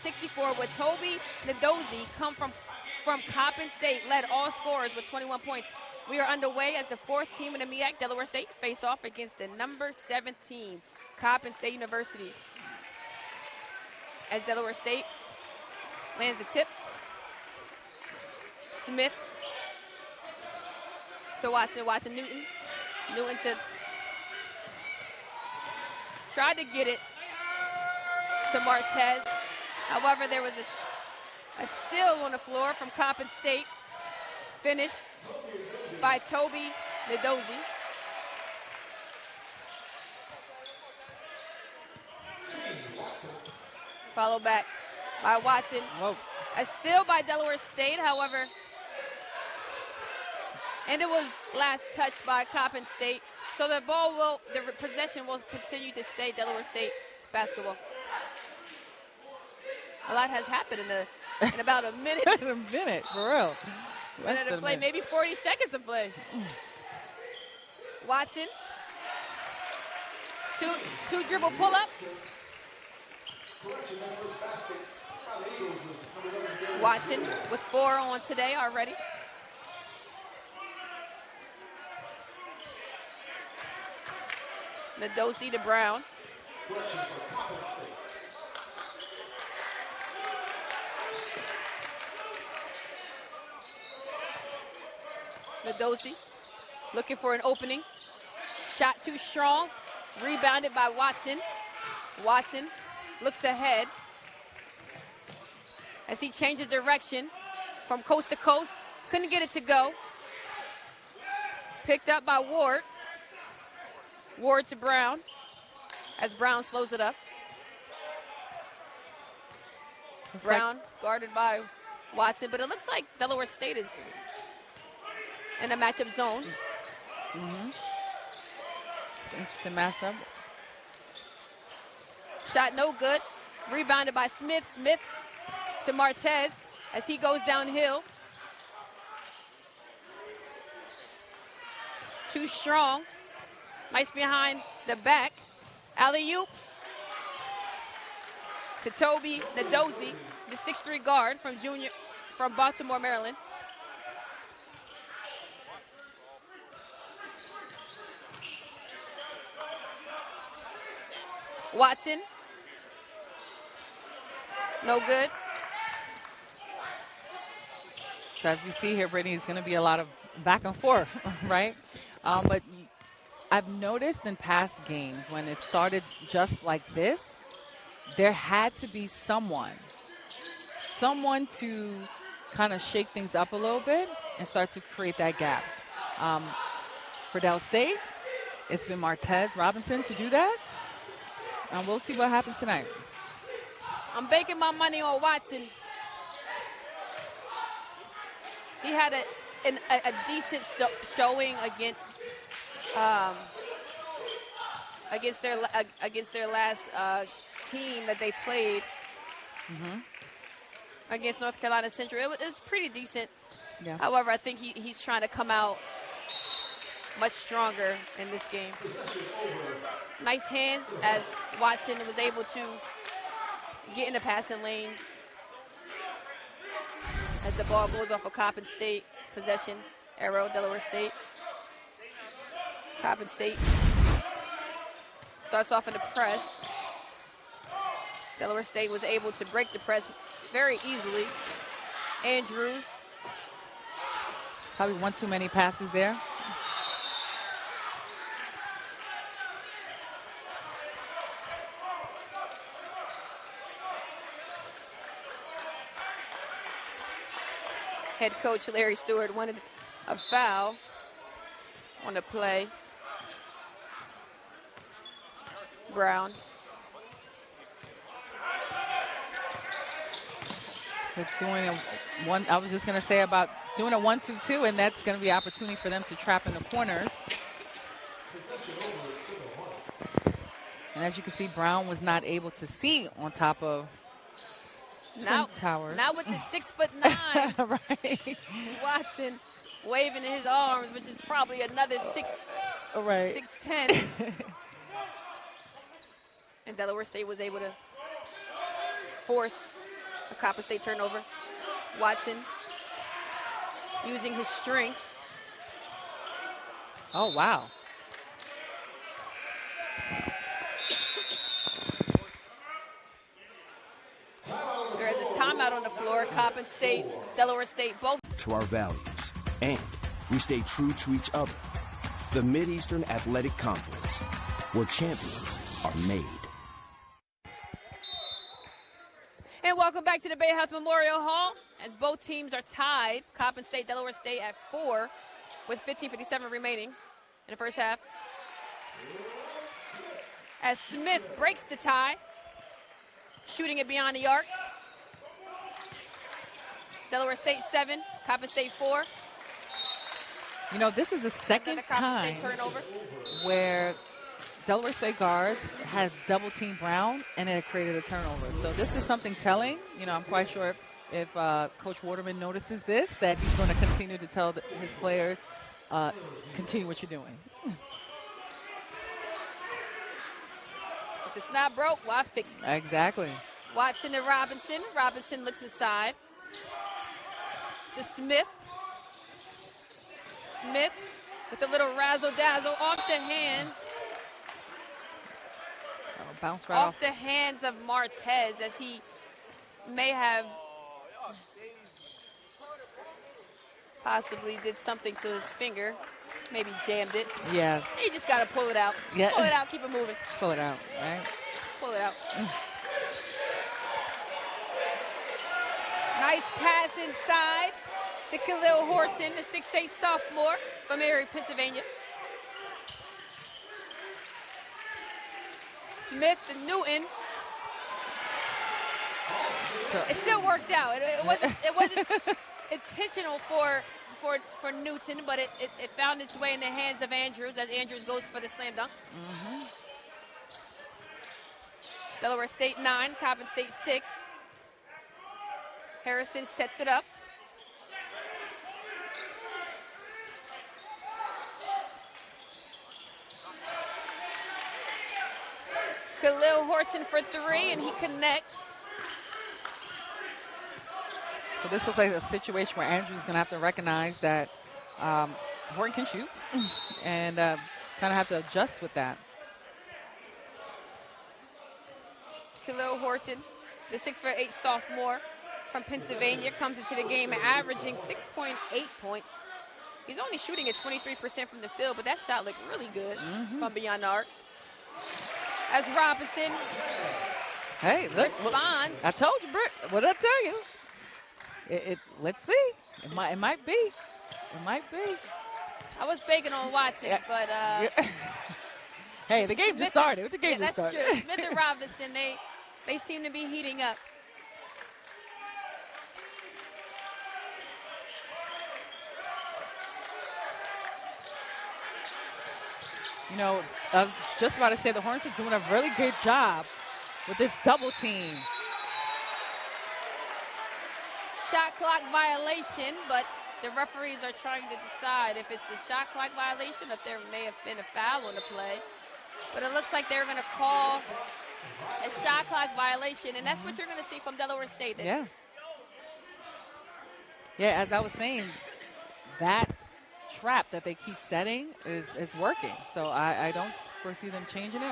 64 with Toby Nadozi come from Coppin State, led all scorers with 21 points. We are underway as the fourth team in the MEAC, Delaware State, face off against the number 17, Coppin State University. As Delaware State lands the tip. Smith to Watson, Newton. Newton tried to get it to Martez. However, there was a steal on the floor from Coppin State. Finished by Toby Nadozi. Followed back by Watson. Whoa. A steal by Delaware State, however. And it was last touched by Coppin State. So the possession will continue to stay Delaware State basketball. A lot has happened in about a minute. A minute, for real. Minute of play, maybe 40 seconds of play. Watson. Two dribble pull-up. Watson with 4 on today already. Nadozi to Brown. Nadozi looking for an opening. Shot too strong. Rebounded by Watson. Watson looks ahead as he changes direction from coast to coast. Couldn't get it to go. Picked up by Ward. Ward to Brown as Brown slows it up. Brown guarded by Watson, but it looks like Delaware State is in a matchup zone. Interesting matchup. Shot no good. Rebounded by Smith. Smith to Martez as he goes downhill. Too strong. Nice behind the back. Alley-oop to Toby Nadozi, the 6'3" guard from Baltimore, Maryland. Watson. No good. So as we see here, Brittany, it's going to be a lot of back and forth, right? But I've noticed in past games when it started just like this, there had to be someone to kind of shake things up a little bit and start to create that gap. For Del State, it's been Martez Robinson to do that. And we'll see what happens tonight. I'm banking my money on Watson. He had a decent showing against their last team that they played against North Carolina Central. It was pretty decent. Yeah. However, I think he's trying to come out much stronger in this game. Nice hands as Watson was able to get in the passing lane as the ball goes off of Coppin State. Possession arrow, Delaware State. Coppin State starts off in the press. Delaware State was able to break the press very easily. Andrews. Probably one too many passes there. Head coach Larry Stewart wanted a foul on the play. Brown. It's doing one. I was just going to say about doing a 1-2-2, and that's going to be an opportunity for them to trap in the corners. And as you can see, Brown was not able to see on top of Towers. Now with the 6'9", right. Watson waving in his arms, which is probably another 6'10". And Delaware State was able to force a Coppin State turnover. Watson using his strength. Oh, wow. There is a timeout on the floor. Coppin State, Delaware State, both. To our values, and we stay true to each other. The Mid-Eastern Athletic Conference, where champions are made. And welcome back to the Bay Health Memorial Hall as both teams are tied. Coppin State, Delaware State at 4 with 15:57 remaining in the first half. As Smith breaks the tie, shooting it beyond the arc. Delaware State 7, Coppin State 4. You know, this is the second time where Delaware State guards had double team Brown and it created a turnover. So this is something telling. You know, I'm quite sure if Coach Waterman notices this, that he's going to continue to tell his players, continue what you're doing. If it's not broke, why fix it? Exactly. Watson to Robinson. Robinson looks inside to Smith. Smith with a little razzle-dazzle off the hands. Bounce right off the hands of Martez, as he may have possibly did something to his finger. Maybe jammed it. Yeah. You just got to pull it out. Yeah. Pull it out, keep it moving. Just pull it out, right? Just pull it out. Nice pass inside to Khalil Horton, the 6'8 sophomore from Erie, Pennsylvania. Smith and Newton. It still worked out. It wasn't intentional for Newton, but it found its way in the hands of Andrews as Andrews goes for the slam dunk. Mm-hmm. Delaware State 9, Coppin State 6. Harrison sets it up. Khalil Horton for 3, and he connects. So this looks like a situation where Andrew's going to have to recognize that Horton can shoot and kind of have to adjust with that. Khalil Horton, the 6'8 sophomore from Pennsylvania, comes into the game averaging 6.8 points. He's only shooting at 23% from the field, but that shot looked really good from beyond the arc. As Robinson responds. I told you, Britt. What did I tell you? Let's see. It might be. It might be. I was banking on Watson, but hey, the game just started. The game just started. That's true. Smith and Robinson, they seem to be heating up. You know, I was just about to say the Hornets are doing a really good job with this double team. Shot clock violation, but the referees are trying to decide if it's a shot clock violation, if there may have been a foul on the play. But it looks like they're going to call a shot clock violation, and that's what you're going to see from Delaware State. Yeah. Yeah, as I was saying, that trap that they keep setting is working. So I don't foresee them changing it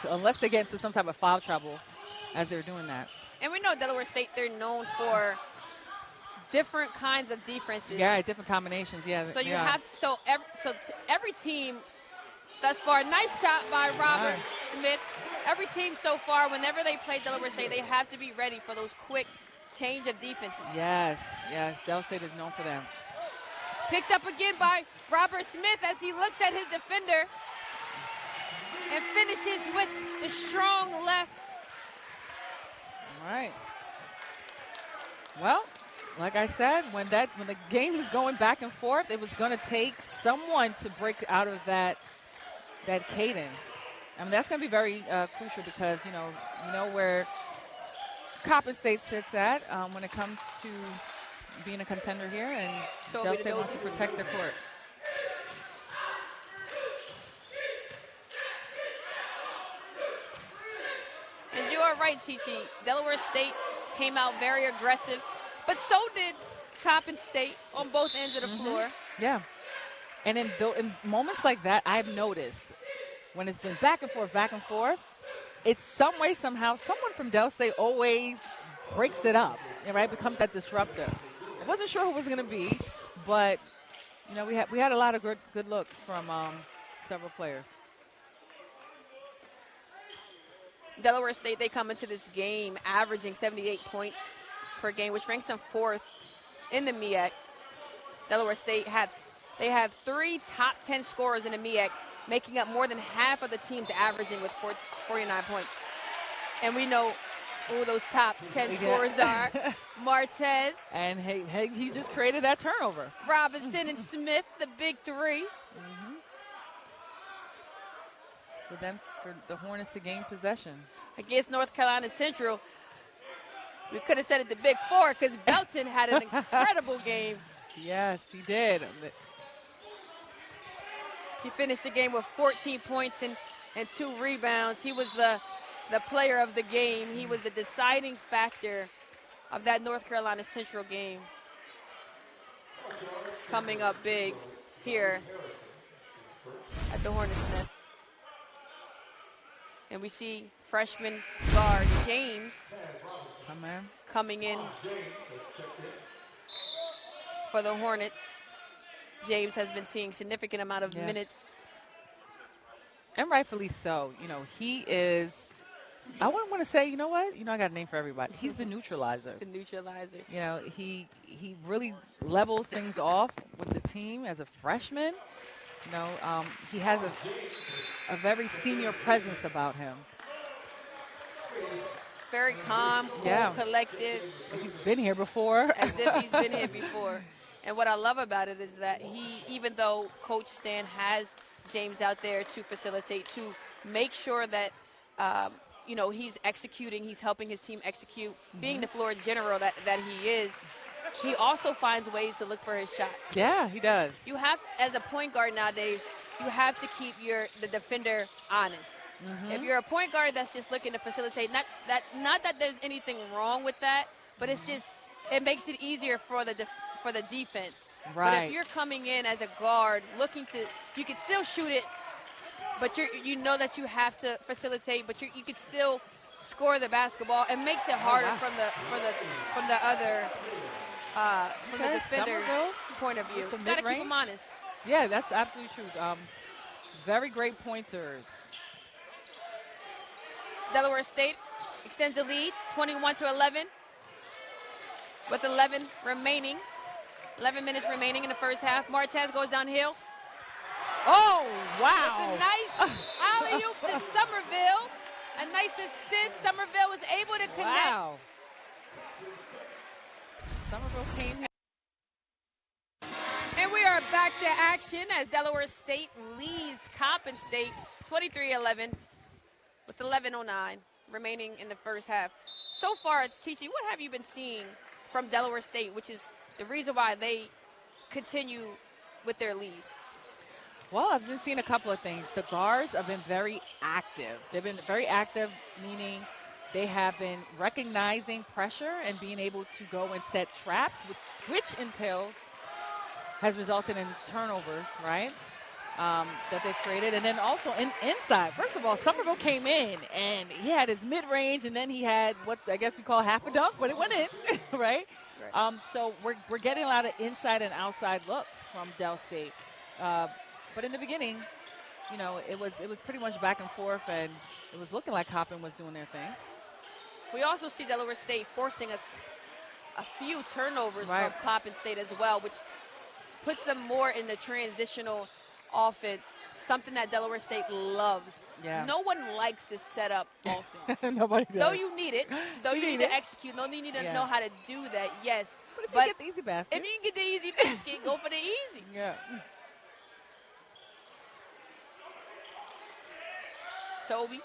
unless they get into some type of foul trouble as they're doing that. And we know Delaware State, they're known for different kinds of defenses. Yeah, different combinations. Yeah. So you have every team thus far. Nice shot by Robert Smith. Every team so far, whenever they play Delaware State, they have to be ready for those quick change of defenses. Yes. Delaware State is known for them. Picked up again by Robert Smith as he looks at his defender and finishes with the strong left. All right. Well, like I said, when the game was going back and forth, it was going to take someone to break out of that cadence. I mean, that's going to be very crucial because you know where Coppin State sits at when it comes to being a contender here, and Del State wants to protect their court. And you are right right, Chi-Chi. Delaware State came out very aggressive, but so did Coppin State on both ends of the floor. Yeah. And in moments like that, I've noticed when it's been back and forth, it's some way, somehow, someone from Del State always breaks it up, right? Becomes that disruptor. I wasn't sure who it was going to be, but we had a lot of good looks from several players. Delaware State, they come into this game averaging 78 points per game, which ranks them 4th in the MEAC. Delaware State have 3 top 10 scorers in the MEAC, making up more than half of the teams averaging with 49 points. And we know who those top 10 scorers are. Martez. And he just created that turnover. Robinson and Smith, the big 3. For the Hornets to gain possession. Against North Carolina Central, we could have said it the big 4 because Belton had an incredible game. Yes, he did. He finished the game with 14 points and 2 rebounds. He was the player of the game. He was the deciding factor of that North Carolina Central game. Coming up big here at the Hornets' Nest. And we see freshman guard James coming in for the Hornets. James has been seeing significant amount of minutes. And rightfully so. He is, I wouldn't want to say, you know what? I got a name for everybody. He's the neutralizer. The neutralizer. He really levels things off with the team as a freshman. He has a very senior presence about him. Very calm, cool, collected. He's been here before. As if he's been here before. And what I love about it is that even though Coach Stan has James out there to facilitate, to make sure that, he's executing, he's helping his team execute, being the floor general that he is, he also finds ways to look for his shot. Yeah, he does. You have, as a point guard nowadays, you have to keep the defender honest. If you're a point guard that's just looking to facilitate, not that there's anything wrong with that, but it's just, it makes it easier for the defense. Right. But if you're coming in as a guard, you can still shoot it, but you know that you have to facilitate, but you can still score the basketball. It makes it harder from the defender's point of view. Got to keep them honest. Yeah, that's absolutely true. Very great pointers. Delaware State extends the lead, 21-11, with 11 minutes remaining in the first half. Martez goes downhill. Oh, wow. With a nice alley-oop to Somerville. A nice assist. Somerville was able to connect. Wow. Somerville came. And we are back to action as Delaware State leads Coppin State 23-11 with 11:09 remaining in the first half. So far, Chi-Chi, what have you been seeing from Delaware State, which is the reason why they continue with their lead? Well, I've been seeing a couple of things. The guards have been very active. They've been very active, meaning they have been recognizing pressure and being able to go and set traps, which has resulted in turnovers, right, that they've created. And then also inside. First of all, Somerville came in, and he had his mid-range, and then he had what I guess we call half a dunk, but it went in, right? So we're getting a lot of inside and outside looks from Del State. But in the beginning, it was pretty much back and forth, and it was looking like Coppin was doing their thing. We also see Delaware State forcing a few turnovers from Coppin State as well, which puts them more in the transitional offense, something that Delaware State loves. Yeah. No one likes this setup offense. Nobody does. Though you need it, you need to execute, you need to know how to do that, yes. But if you get the easy basket. If you can get the easy basket, go for the easy. Yeah. Toby.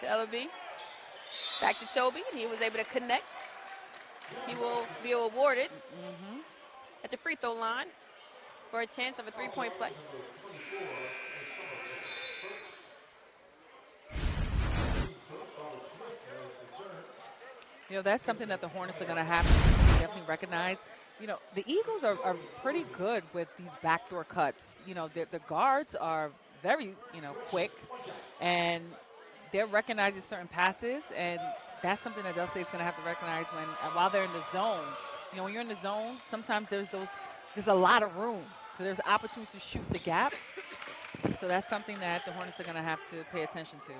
To Ellaby. Back to Toby, and he was able to connect. He will be awarded at the free throw line for a chance of a three-point play. You know, that's something that the Hornets are going to have to definitely recognize. You know, the Eagles are pretty good with these backdoor cuts. You know, the guards are very, quick, and they're recognizing certain passes, and that's something that Del State's going to have to recognize while they're in the zone. You know, when you're in the zone, sometimes there's a lot of room. So there's opportunities to shoot the gap. So that's something that the Hornets are going to have to pay attention to.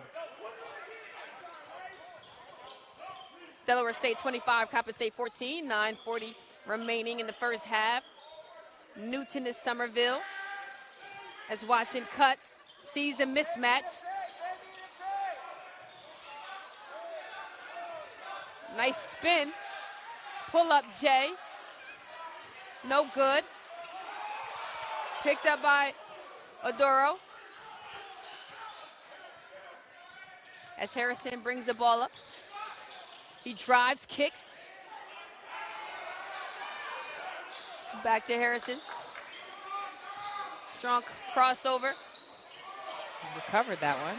Delaware State 25, Coppin State 14, 9:40 remaining in the first half. Newton to Somerville as Watson cuts, sees the mismatch. Nice spin. Pull up Jay. No good. Picked up by Oduro. As Harrison brings the ball up. He drives, kicks. Back to Harrison. Strong crossover. Recovered that one.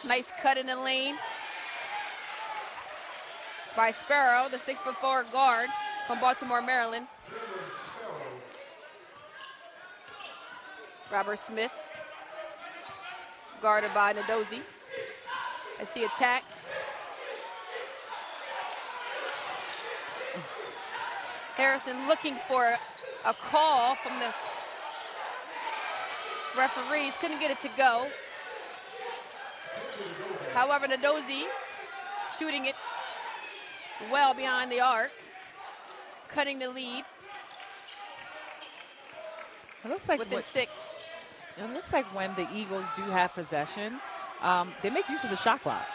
Nice cut in the lane by Sparrow, the 6'4" guard from Baltimore, Maryland. Robert Smith, guarded by Nadozi as he attacks. Harrison looking for a call from the referees, couldn't get it to go. However, Nadozi shooting it well behind the arc, cutting the lead. It looks like within 6. It looks like when the Eagles do have possession, they make use of the shot clock.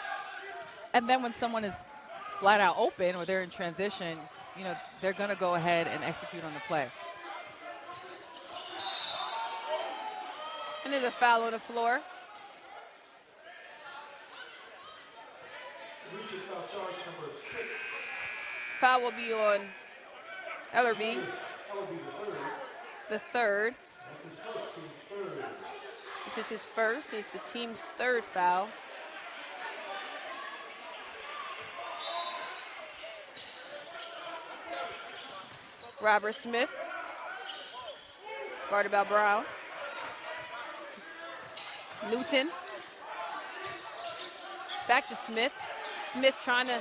And then when someone is flat out open or they're in transition, they're going to go ahead and execute on the play. And there's a foul on the floor. Foul will be on Ellerby, the third. This is his first. It's the team's third foul. Robert Smith, guarded by Brown. Newton, back to Smith. Smith trying to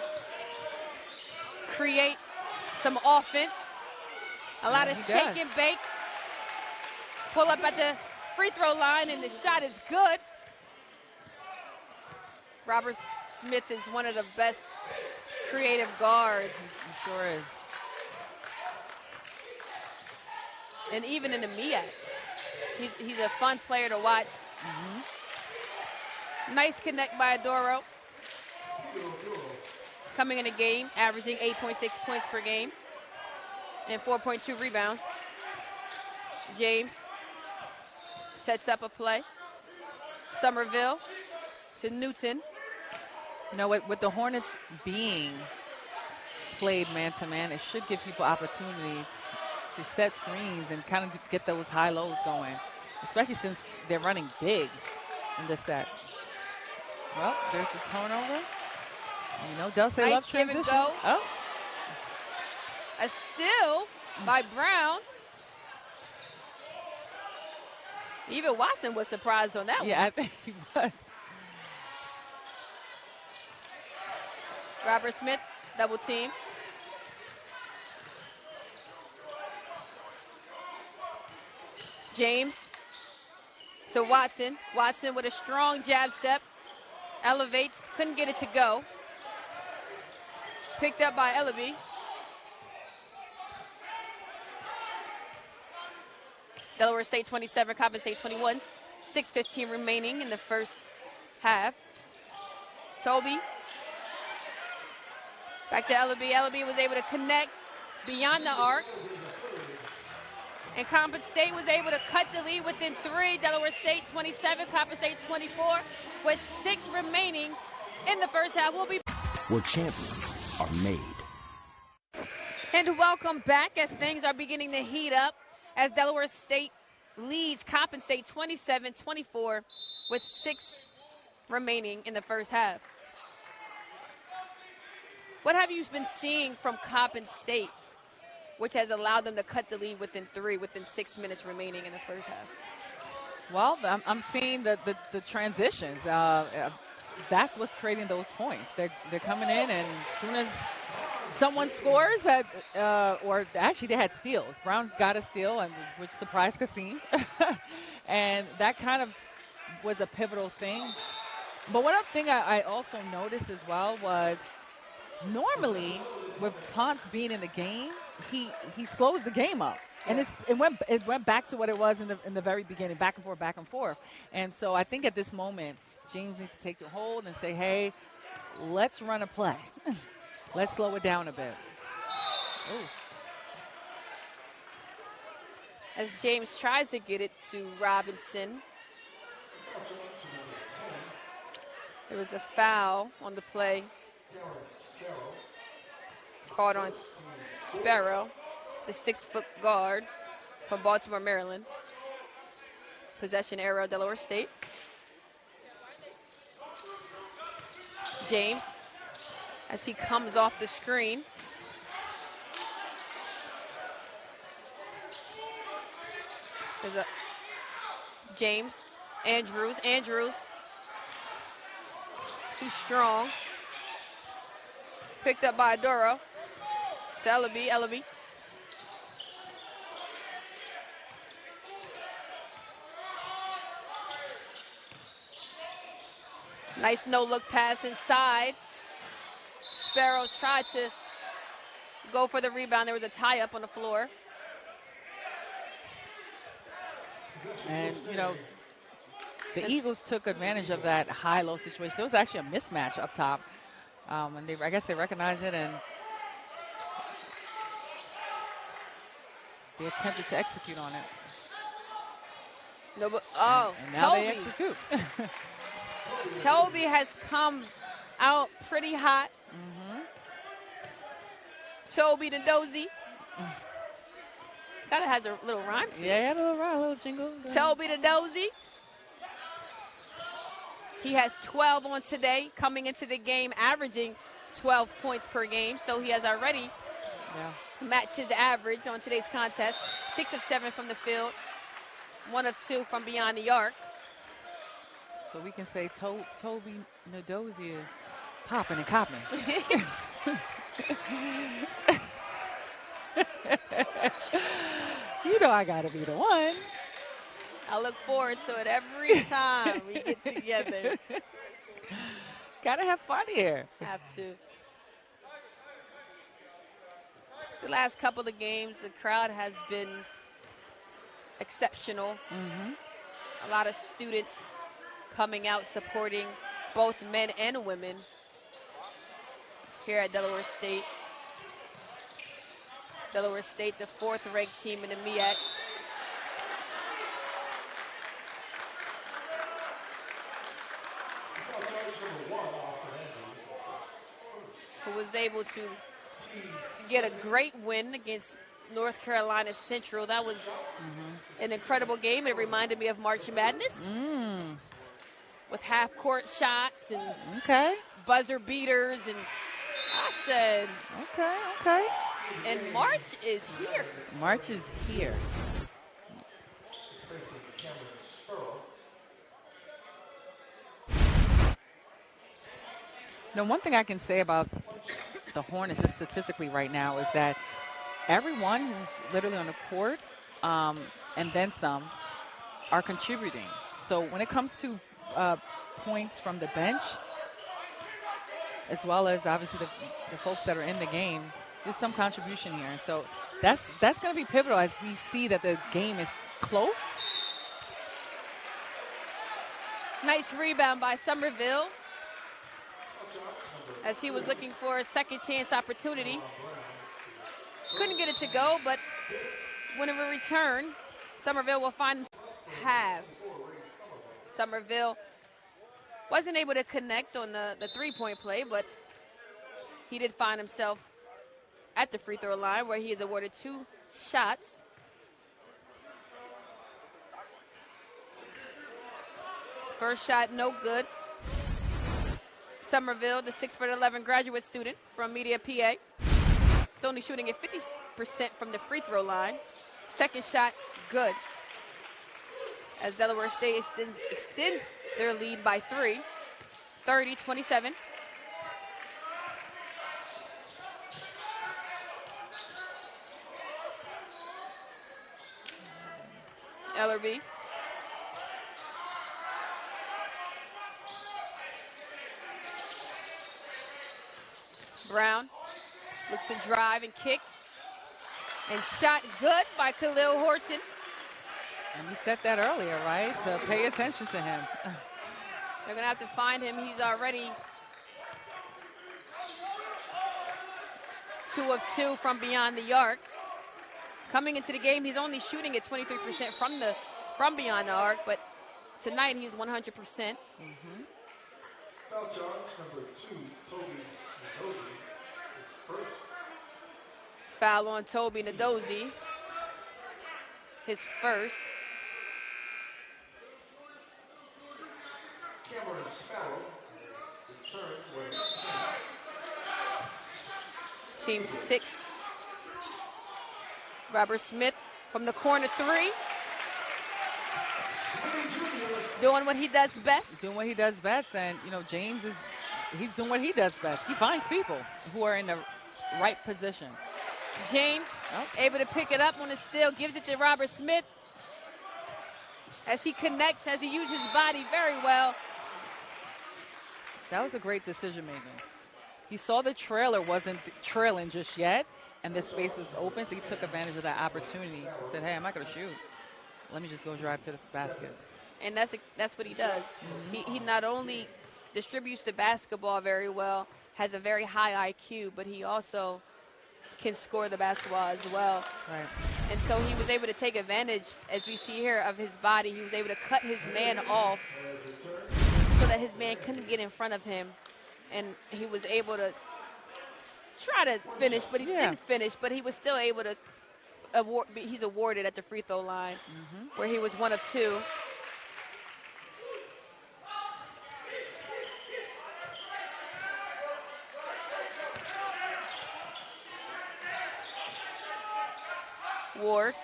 create some offense. A lot of shake and bake. Pull up at the free throw line, and the shot is good. Robert Smith is one of the best creative guards. He sure is. And even in the MEAC, he's a fun player to watch. Nice connect by Adoro. Coming in the game, averaging 8.6 points per game and 4.2 rebounds. James sets up a play. Somerville to Newton. With the Hornets being played man-to-man, it should give people opportunities to set screens and kind of get those high-lows going, especially since they're running big in this set. Well, there's a turnover. Del State loves transition. Give and go. Oh. A steal by Brown. Even Watson was surprised on that one. Yeah, I think he was. Robert Smith, double team. James to Watson. Watson with a strong jab step. Elevates, couldn't get it to go. Picked up by Ellaby. Delaware State 27, Coppin State 21. 6:15 remaining in the first half. Toby. Back to Ellaby. Ellaby was able to connect beyond the arc. And Coppin State was able to cut the lead within 3. Delaware State 27, Coppin State 24. With 6 remaining in the first half. We'll be where champions are made. And welcome back as things are beginning to heat up as Delaware State leads Coppin State 27-24 with 6 remaining in the first half. What have you been seeing from Coppin State, which has allowed them to cut the lead within 6 minutes remaining in the first half? Well, I'm seeing the transitions. That's what's creating those points. They're coming in, and as soon as someone scores, or actually they had steals. Brown got a steal, which surprised Kasim. And that kind of was a pivotal thing. But one other thing I also noticed as well was normally with Ponce being in the game, he slows the game up. And it went back to what it was in the very beginning, back and forth. And so I think at this moment, James needs to take the hold and say, hey, let's run a play. Let's slow it down a bit. Ooh. As James tries to get it to Robinson. There was a foul on the play. Called on Sparrow, the 6-foot guard from Baltimore, Maryland. Possession error, Delaware State. James, as he comes off the screen. There's a James, Andrews. Too strong. Picked up by Adoro. To Ellaby. Nice no-look pass inside. Sparrow tried to go for the rebound. There was a tie-up on the floor. And, the Eagles took advantage of that high-low situation. There was actually a mismatch up top. And I guess they recognized it, and they attempted to execute on it. No, but, and now Toby. they execute. Toby has come out pretty hot. Mm-hmm. Toby the Dozy. Kind of has a little rhyme to it. Yeah, a little rhyme, a little jingle. Toby the Dozy. He has 12 on today, coming into the game, averaging 12 points per game. So he has already matched his average on today's contest. 6 of 7 from the field, 1 of 2 from beyond the arc. So we can say Toby Nadozie is popping and copping. I got to be the one. I look forward to it every time we get together. Got to have fun here. Have to. The last couple of games, the crowd has been exceptional. Mm-hmm. A lot of students coming out supporting both men and women here at Delaware State. Delaware State, the 4th-ranked team in the MEAC. Who was able to get a great win against North Carolina Central. That was an incredible game. It reminded me of March Madness. With half-court shots and buzzer beaters. And I said, okay. And March is here. March is here. Now, one thing I can say about the Hornets statistically right now is that everyone who's literally on the court and then some are contributing. So when it comes to points from the bench, as well as obviously the folks that are in the game, there's some contribution here. And so that's going to be pivotal as we see that the game is close. Nice rebound by Somerville as he was looking for a second chance opportunity. Couldn't get it to go, but when it will return, Somerville will find half. Somerville wasn't able to connect on the three-point play, but he did find himself at the free throw line where he is awarded 2 shots. First shot, no good. Somerville, the 6'11" graduate student from Media, PA. He's only shooting at 50% from the free throw line. Second shot, good. As Delaware State extends their lead by 3, 30-27. Ellerby. Brown looks to drive and kick. And shot good by Khalil Horton. And we said that earlier, right? To pay attention to him. They're going to have to find him. He's already 2 of 2 from beyond the arc. Coming into the game, he's only shooting at 23% from beyond the arc, but tonight he's 100%. Foul charge number 2, Toby Nadozi. First. Foul on Toby Nadozi. His first. Cameron Sparrow. Return was Team 6. Robert Smith from the corner 3. Doing what he does best. He's doing what he does best, and James he's doing what he does best. He finds people who are in the right position. James able to pick it up on the steal, gives it to Robert Smith. As he connects, as he uses his body very well. That was a great decision making. He saw the trailer wasn't trailing just yet, and the space was open, so he took advantage of that opportunity. He said, hey, I'm not going to shoot. Let me just go drive to the basket. And that's what he does. He not only distributes the basketball very well, has a very high IQ, but he also can score the basketball as well. Right. And so he was able to take advantage, as we see here, of his body. He was able to cut his man off so that his man couldn't get in front of him. And he was able to try to finish, but he didn't finish. But he was still able to he's awarded at the free throw line, where he was 1 of 2. Ward,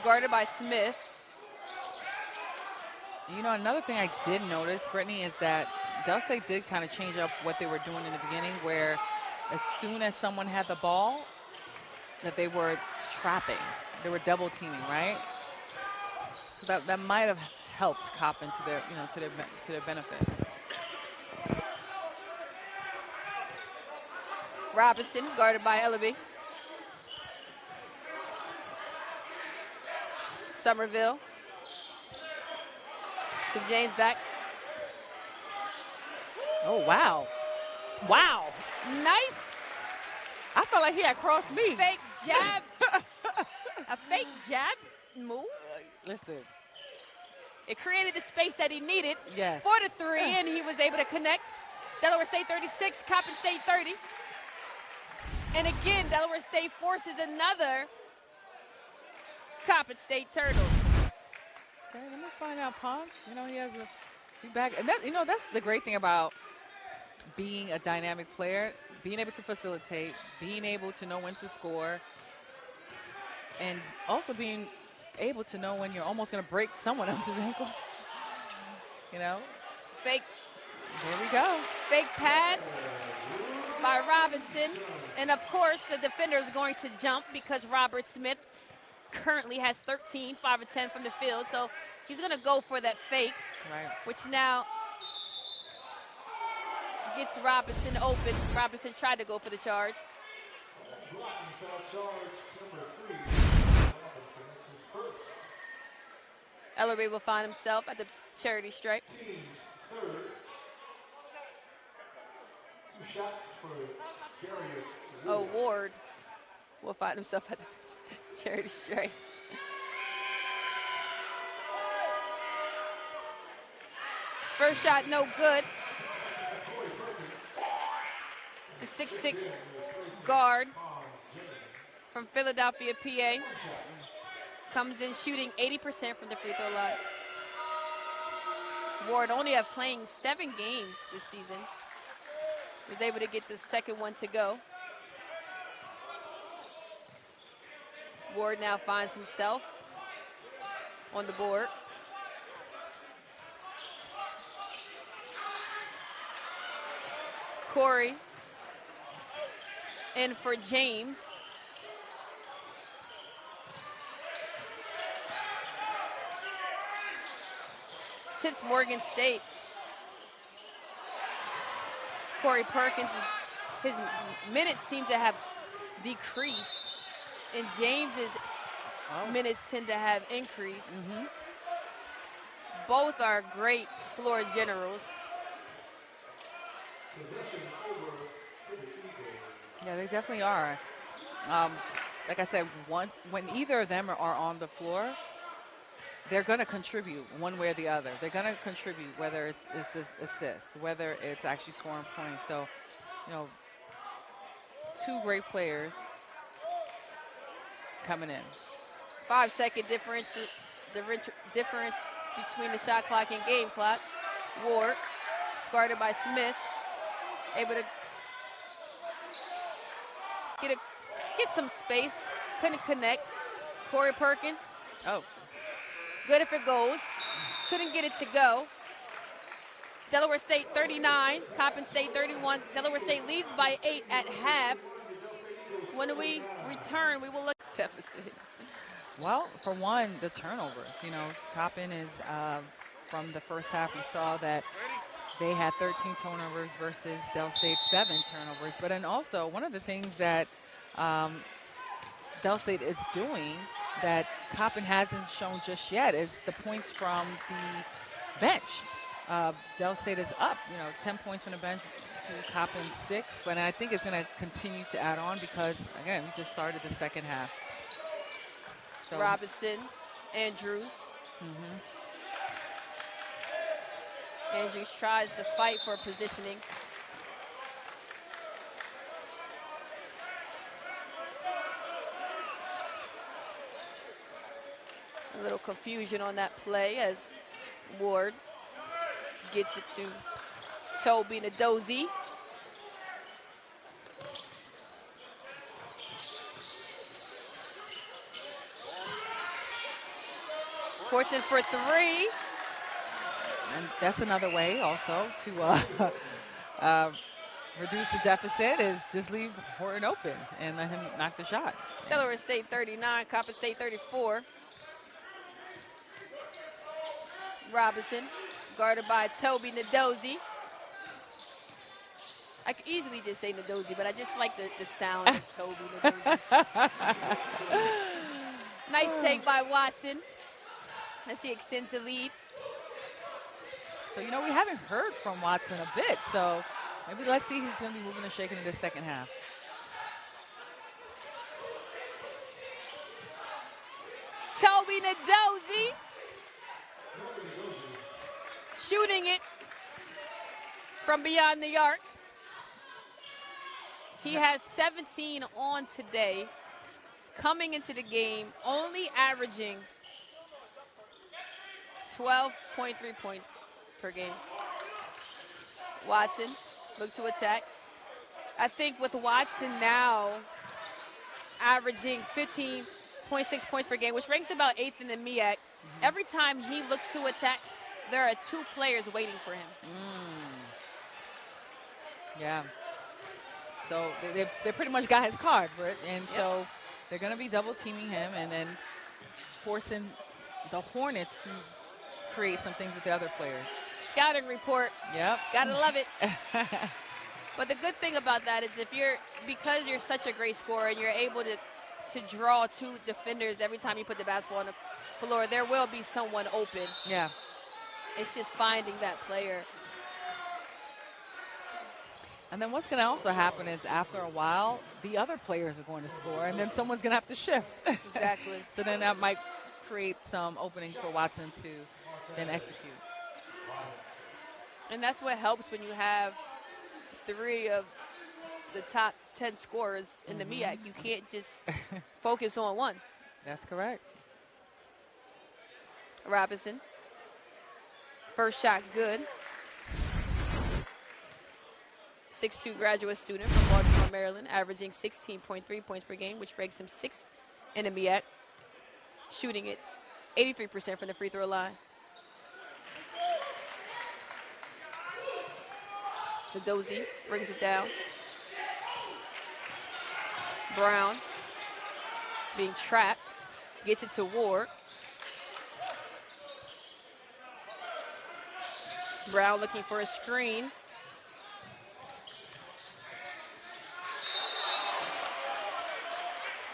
guarded by Smith. Another thing I did notice, Brittany, is that Del State did kind of change up what they were doing in the beginning, where as soon as someone had the ball, that they were trapping. They were double teaming, right? So that might have helped Coppin to their benefit. Robinson, guarded by Ellerby. Somerville. To James back. Oh, wow. Wow. Nice. I felt like he had crossed me. Fake jab. A fake jab move. Listen. It created the space that he needed Yes. for the 3, and he was able to connect. Delaware State 36, Coppin State 30. And again, Delaware State forces another Coppin State turtle. Okay, let me find out Ponce. He has a feedback. And that's the great thing about being a dynamic player, being able to facilitate, being able to know when to score, and also being able to know when you're almost going to break someone else's ankles. Fake. There we go. Fake pass by Robinson. And, of course, the defender is going to jump because Robert Smith currently has 13, 5 of 10 from the field. So he's going to go for that fake, Right. which now gets Robinson open. Robinson tried to go for the charge. blocking foul charge number 3. Robinson, it's his first. Ellerby will find himself at the charity stripe. Team's third. 2 shots for Darius Ward. Ward will find himself at the charity stripe. First shot, no good. The 6'6" guard from Philadelphia, PA, comes in shooting 80% from the free throw line. Ward only playing 7 games this season. Was able to get the second one to go. Ward now finds himself on the board. Corey in for James. Since Morgan State, Corey Perkins, his minutes seem to have decreased, and James's minutes tend to have increased. Both are great floor generals. Yeah, they definitely are. Like I said, when either of them are on the floor, they're going to contribute one way or the other. They're going to contribute, whether it's assist, whether it's actually scoring points. So, you know, two great players coming in. 5-second difference between the shot clock and game clock. Ward, guarded by Smith, able to get some space, couldn't connect. Corey Perkins. Oh. Good if it goes. Couldn't get it to go. Delaware State 39, Coppin State 31. Delaware State leads by 8 at half. When we return, we will look at deficit. Well, for one, the turnovers. You know, Coppin is, from the first half, we saw that they had 13 turnovers versus Del State 7 turnovers. But then also, one of the things that Del State is doing that Coppin hasn't shown just yet is the points from the bench. Del State is up, 10 points from the bench to Coppin's 6, but I think it's going to continue to add on because, again, we just started the second half. So, Robinson, Andrews. Andrews tries to fight for positioning. A little confusion on that play as Ward gets it to Toby Nadozie. Fortson for 3. And that's another way also to reduce the deficit is just leave Horton open and let him knock the shot. Delaware State 39, Coppin State 34. Robinson, guarded by Toby Nadozie. I could easily just say Nadozie, but I just like the sound of Toby Nadozie. Nice take by Watson as he extends the lead. So, we haven't heard from Watson a bit, so maybe let's see who's going to be moving and shaking in the second half. Toby Nadozie shooting it from beyond the arc. He has 17 on today. Coming into the game, only averaging 12.3 points per game. Watson, look to attack. I think with Watson now averaging 15.6 points per game, which ranks about 8th in the MEAC, every time he looks to attack, there are 2 players waiting for him. Yeah. So they pretty much got his card, right? And so they're going to be double teaming him and then forcing the Hornets to create some things with the other players. Scouting report. Yep. Gotta love it. But the good thing about that is because you're such a great scorer and you're able to draw 2 defenders every time you put the basketball on the floor, there will be someone open. Yeah. It's just finding that player. And then what's going to also happen is after a while, the other players are going to score, and then someone's going to have to shift. Exactly. So then that might create some opening for Watson to then execute. And that's what helps when you have 3 of the top 10 scorers in the MEAC. You can't just focus on one. That's correct. Robinson. First shot good. 6'2" graduate student from Baltimore, Maryland, averaging 16.3 points per game, which ranks him 6th in the MEAC, shooting it 83% from the free throw line. Nadozie brings it down. Brown being trapped, gets it to Ward. Brown looking for a screen.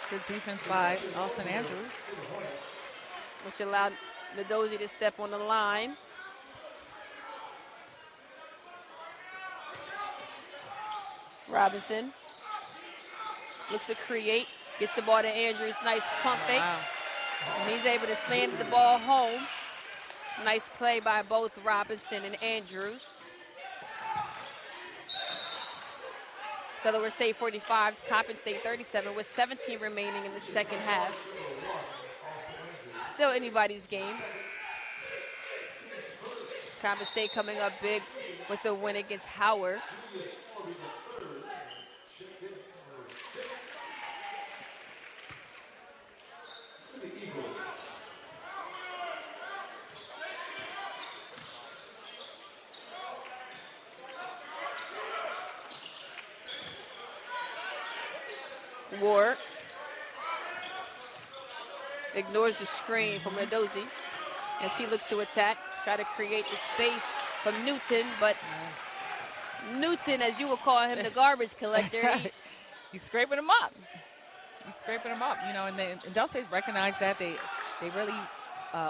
Good defense by Austin Andrews, Which allowed Nadozie to step on the line. Robinson looks to create, gets the ball to Andrews. Nice pump fake. Wow. And he's able to slam the ball home. Nice play by both Robinson and Andrews. Delaware State 45, Coppin State 37 with 17 remaining in the second half. Still anybody's game. Coppin State coming up big with the win against Howard. Ward ignores the screen from Nadozie as he looks to attack, try to create the space from Newton, but Newton, as you will call him, the garbage collector. He's scraping him up. He's scraping him up, you know, and Del State recognized that. They really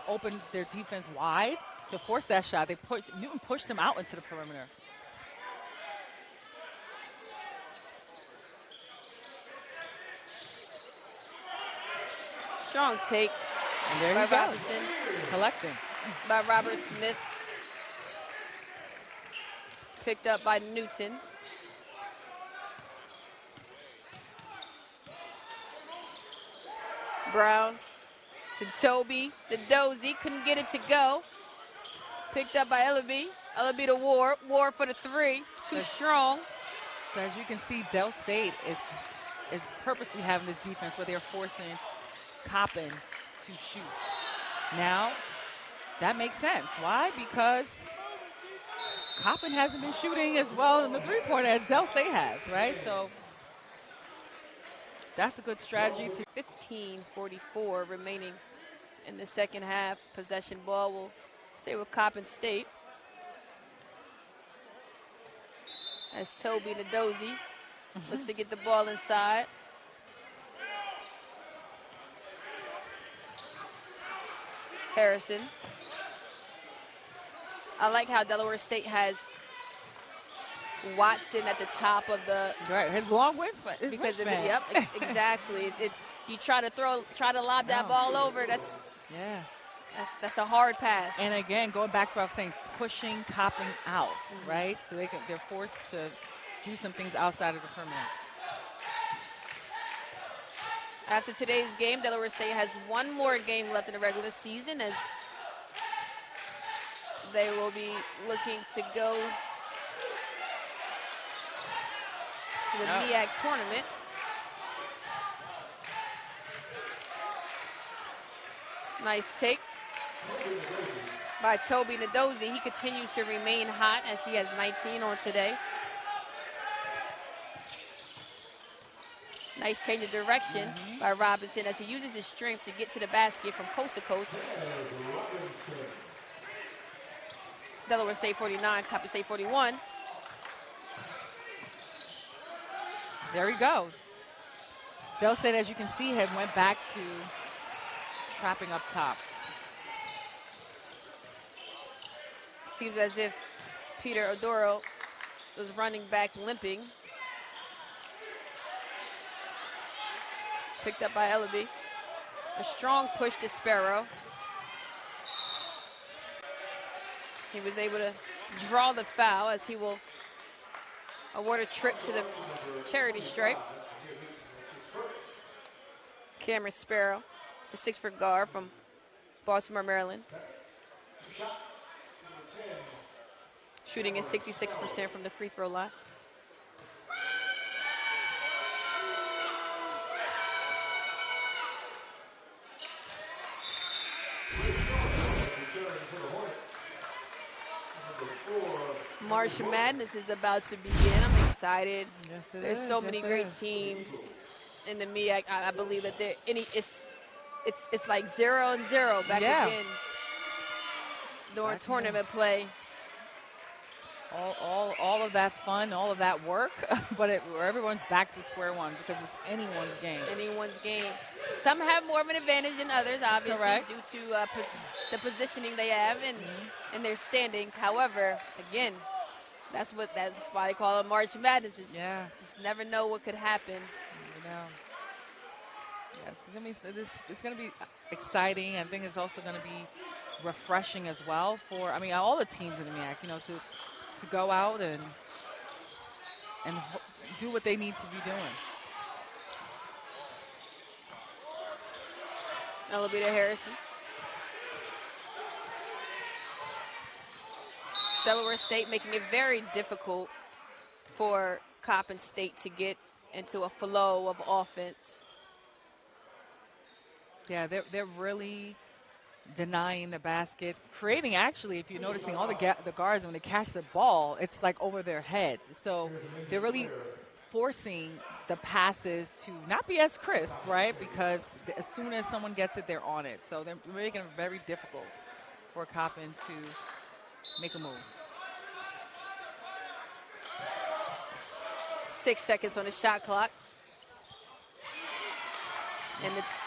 opened their defense wide to force that shot. Newton pushed him out into the perimeter. Strong take And there by you go. Robinson, Collecting. by Robert Smith. Picked up by Newton. Brown to Toby. Nadozie couldn't get it to go. Picked up by Ellaby. Ellaby to Ward. Ward for the three. Too strong. So as you can see, Del State is purposely having this defense where they're forcing Coppin to shoot. Now, that makes sense. Why? Because Coppin hasn't been shooting as well in the three-pointer as Del State has, right? So that's a good strategy. 15:44 remaining in the second half. Possession ball will stay with Coppin State. As Toby Nadozie looks to get the ball inside. Harrison. I like how Delaware State has Watson at the top of the Right, his long wingspan. because of it. Yep, exactly. It's you try to lob that ball over. That's a hard pass. And again, going back to what I was saying, pushing Coppin out, right? So they're forced to do some things outside of the perimeter. After today's game, Delaware State has one more game left in the regular season as they will be looking to go to the MEAC tournament. Nice take by Toby Nadozie. He continues to remain hot as he has 19 on today. Nice change of direction by Robinson as he uses his strength to get to the basket from coast to coast. Delaware State 49, Coppin State 41. There we go. Del State, as you can see, had went back to trapping up top. Seems as if Peter Odoro was running back limping. Picked up by Ellaby. A strong push to Sparrow. He was able to draw the foul as he will award a trip to the charity stripe. Cameron Sparrow, the 6-foot guard from Baltimore, Maryland. Shooting at 66% from the free throw line. March Madness is about to begin. I'm excited. Yes, it There's is. so Yes, many it great is. teams in the MEAC. I believe that it's like 0-0 back Yeah. again during Back tournament play. All of that fun, all of that work, but where everyone's back to square one because it's anyone's game. Anyone's game. Some have more of an advantage than others, obviously, Correct. due to the positioning they have in their standings. However, again, that's why they call it March Madness. Yeah. Just never know what could happen. You know. Yeah, it's gonna be exciting. I think it's also gonna be refreshing as well for all the teams in the MEAC. To go out and do what they need to be doing. That'll be to Harrison. Delaware State making it very difficult for Coppin State to get into a flow of offense. Yeah, they're really denying the basket, creating actually, if you're noticing, all the guards, when they catch the ball, it's like over their head. So they're really forcing the passes to not be as crisp, right? Because as soon as someone gets it, they're on it. So they're making it very difficult for Coppin to make a move. 6 seconds on the shot clock.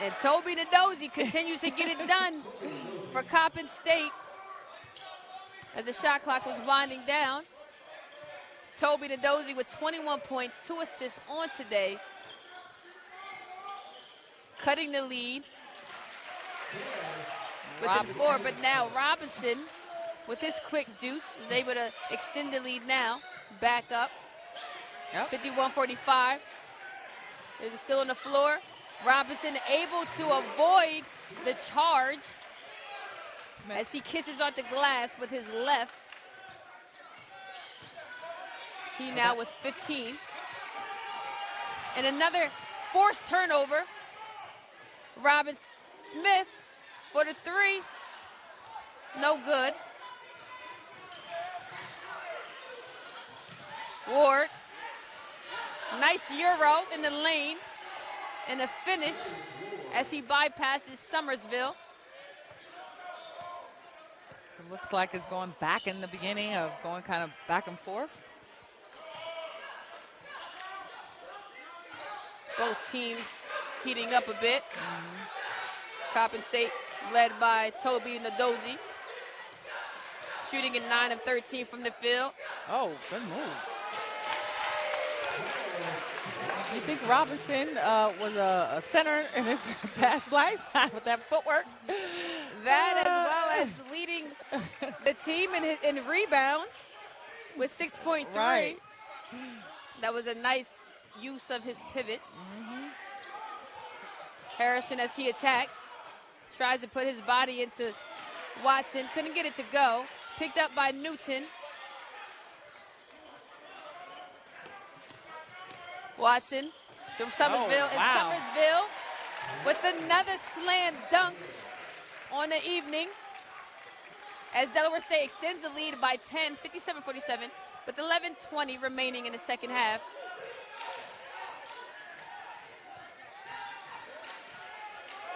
And Toby Nadozie continues to get it done for Coppin State as the shot clock was winding down. Toby Nadozie with 21 points, 2 assists on today, cutting the lead within 4. But now Robinson, with his quick deuce, is able to extend the lead now. Back up. Yep. 51-45. There's a still on the floor. Robinson able to avoid the charge as he kisses off the glass with his left. He now with 15. And another forced turnover. Robin Smith for the 3. No good. Ward. Nice Euro in the lane. And a finish as he bypasses Summersville. It looks like it's going back in the beginning of going kind of back and forth. Both teams heating up a bit. Coppin State led by Toby Nadozie. Shooting at 9 of 13 from the field. Oh, good move. You think Robinson was a center in his past life with that footwork? That as well as leading the team in rebounds with 6.3. Right. That was a nice use of his pivot. Harrison as he attacks. Tries to put his body into Watson. Couldn't get it to go. Picked up by Newton. Watson from Summersville. Oh, wow. And Summersville with another slam dunk on the evening as Delaware State extends the lead by 10, 57-47, with 11:20 remaining in the second half.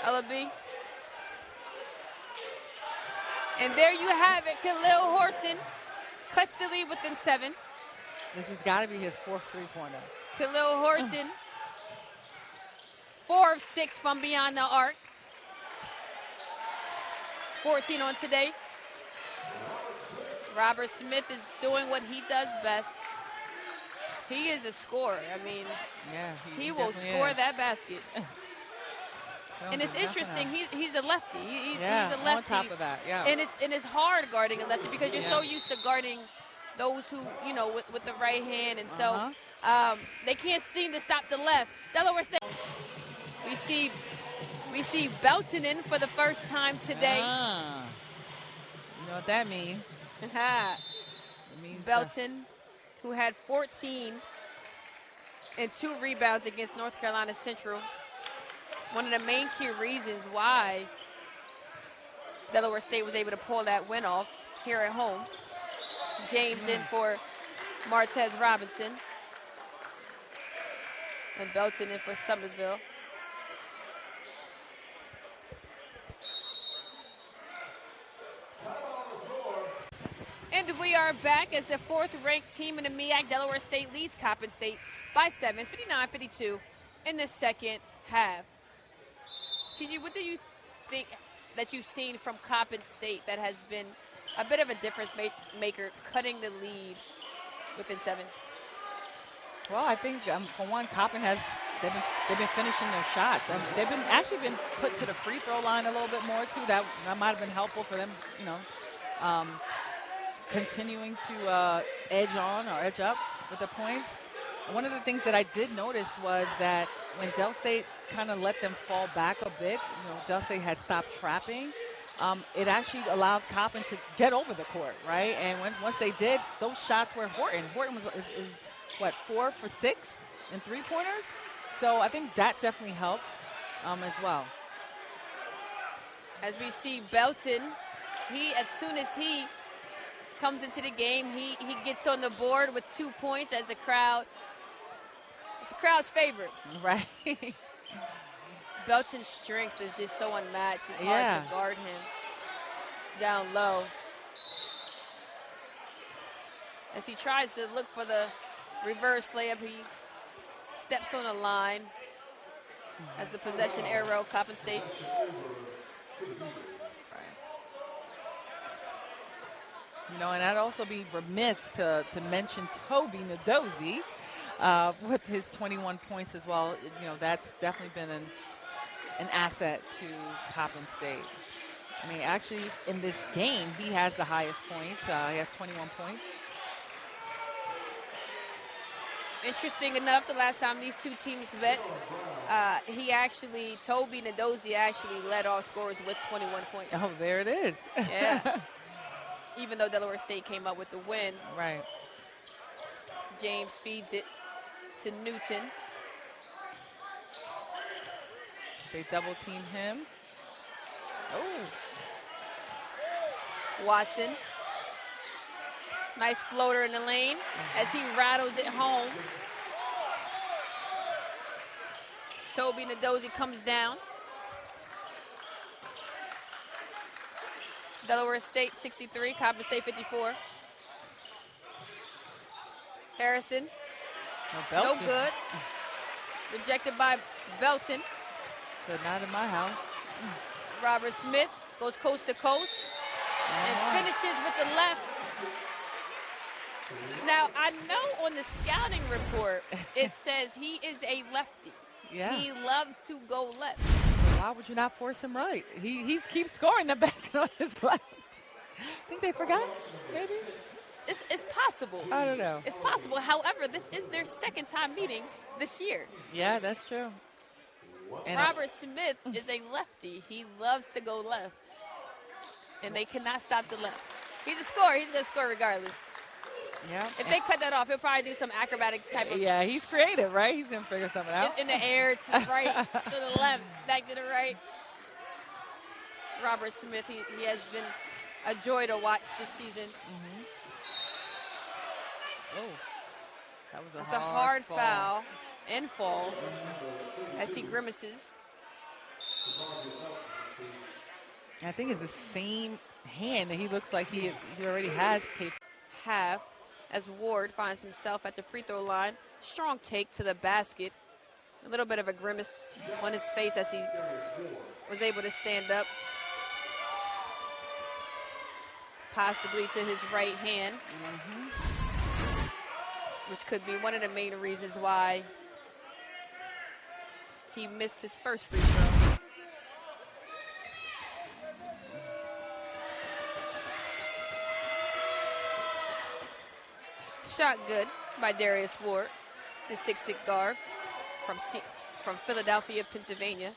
Ellaby. And there you have it. Khalil Horton cuts the lead within 7. This has got to be his 4th three-pointer. Khalil Horton, 4 of 6 from beyond the arc. 14 on today. Robert Smith is doing what he does best. He is a scorer. I mean, yeah, he will score that basket. And it's interesting. He's a lefty. He's a lefty. On top of that, yeah. And it's hard guarding a lefty because you're so used to guarding those who, with the right hand. And so they can't seem to stop the left. Delaware State. We see Belton in for the first time today. You know what that means. It means Belton, who had 14 and 2 rebounds against North Carolina Central. One of the main key reasons why Delaware State was able to pull that win off here at home. James in for Martez Robinson. And Belton in for Somersville. And we are back as the fourth-ranked team in the MEAC. Delaware State leads Coppin State by 7, 59-52 in the second half. Gigi, what do you think that you've seen from Coppin State that has been a bit of a difference maker, cutting the lead within 7? Well, I think for one, Coppin they've been finishing their shots, and they've been put to the free throw line a little bit more too. That might have been helpful for them, continuing to edge up with the points. One of the things that I did notice was that when Del State kind of let them fall back a bit, Del State had stopped trapping. It actually allowed Coppin to get over the court, right? And once they did, those shots were Horton. Horton is 4 for 6 in three-pointers. So I think that definitely helped as well. As we see Belton, as soon as he comes into the game, he gets on the board with 2 points as it's the crowd's favorite. Right. Belton's strength is just so unmatched. It's hard to guard him down low. As he tries to look for the reverse layup, he steps on a line as the possession arrow, Coppin State. And I'd also be remiss to mention Toby Nadozi with his 21 points as well. That's definitely been an asset to Coppin State. I mean, actually, in this game, he has the highest points. He has 21 points. Interesting enough, the last time these two teams met, Toby Nadozi actually led all scorers with 21 points. Oh, there it is. Yeah. Even though Delaware State came up with the win. Right. James feeds it to Newton. They double team him. Oh. Watson. Nice floater in the lane as he rattles it home. Toby Nadozi comes down. Delaware State 63, Coppin State 54. Harrison. No good. Rejected by Belton. So not in my house. Robert Smith goes coast to coast and finishes with the left. Now, I know on the scouting report, it says he is a lefty. Yeah. He loves to go left. Why would you not force him right? He keeps scoring the basket on his left. I think they forgot, maybe? It's possible. I don't know. It's possible. However, this is their second time meeting this year. Yeah, that's true. And Robert Smith is a lefty. He loves to go left. And they cannot stop the left. He's a scorer. He's going to score regardless. Yeah. If they cut that off, he'll probably do some acrobatic type of. Yeah, he's creative, right? He's going to figure something out. In the air, to the right, to the left, back to the right. Robert Smith, he has been a joy to watch this season. Mm-hmm. Oh, that was It's a hard foul and fall as he grimaces. I think it's the same hand that he looks like he already has taped. Half as Ward finds himself at the free throw line. Strong take to the basket. A little bit of a grimace on his face as he was able to stand up. Possibly to his right hand. Mm-hmm. Which could be one of the main reasons why he missed his first free throw. Shot good by Darius Ward, the 6'6" guard from Philadelphia, Pennsylvania.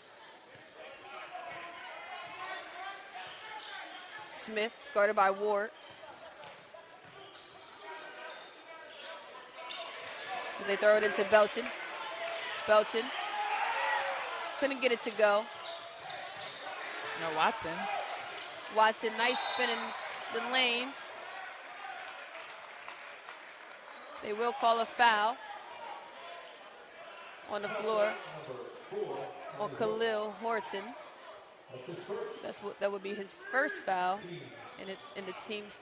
Smith guarded by Ward. As they throw it into Belton. Belton couldn't get it to go. No, Watson. Watson, nice spin in the lane. They will call a foul on the floor on Khalil Horton. That would be his first foul in the team's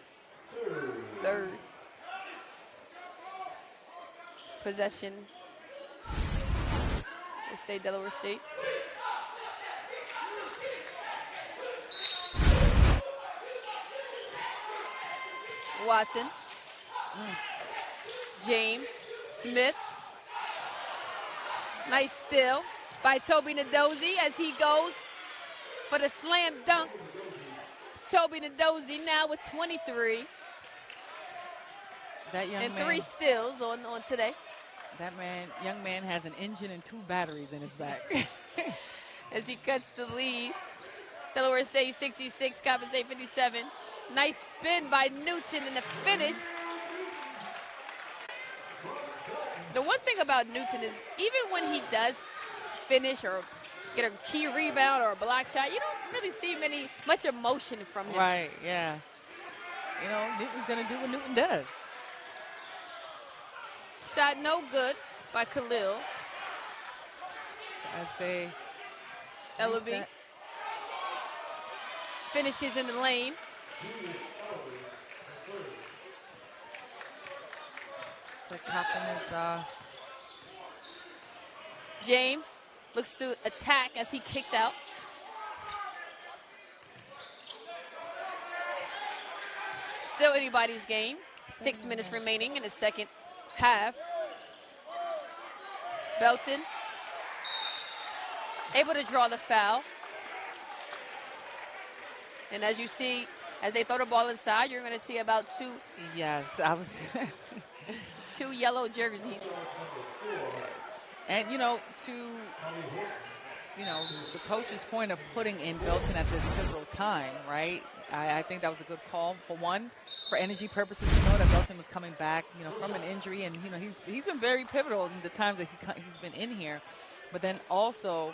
third possession. Delaware State. Watson. James. Smith. Nice steal by Toby Nadozie as he goes for the slam dunk. Toby Nadozie now with 23. That young and man, 3 steals on today. That young man has an engine and 2 batteries in his back. As he cuts the lead. Delaware State 66, Coppin State 57. Nice spin by Newton in the finish. The one thing about Newton is even when he does finish or get a key rebound or a block shot, you don't really see much emotion from him. Right, yeah. You know, Newton's going to do what Newton does. Shot no good by Khalil. As they Ellaby finishes in the lane. The Coppin is James looks to attack as he kicks out. Still anybody's game. 6 minutes remaining in the second half. Belton able to draw the foul. And as you see, as they throw the ball inside, you're going to see about 2. Yes, I was. 2 yellow jerseys. And, the coach's point of putting in Belton at this pivotal time, right? I think that was a good call. For one, for energy purposes, we know that Belton was coming back, from an injury. And, he's been very pivotal in the times that he's been in here. But then also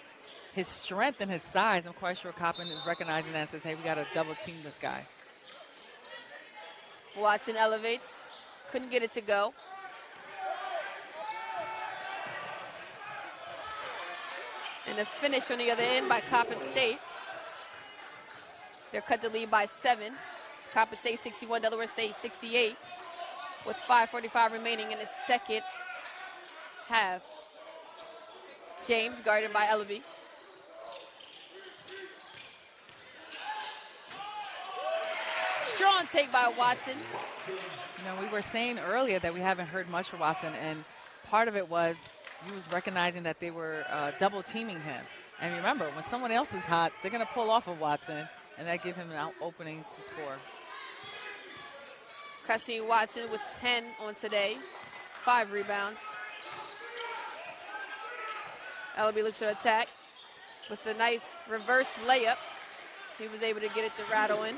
his strength and his size, I'm quite sure Coppin is recognizing that and says, hey, we got to double team this guy. Watson elevates. Couldn't get it to go. And the finish on the other end by Coppin State. They're cut the lead by 7. Coppin State 61, Delaware State 68, with 5:45 remaining in the second half. James guarded by Ellaby. Strong take by Watson. We were saying earlier that we haven't heard much from Watson, and part of it was he was recognizing that they were double teaming him. And remember, when someone else is hot, they're going to pull off of Watson, and that gives him an opening to score. Cassine Watson with 10 on today, 5 rebounds. Ellaby looks to attack with the nice reverse layup. He was able to get it to rattle in.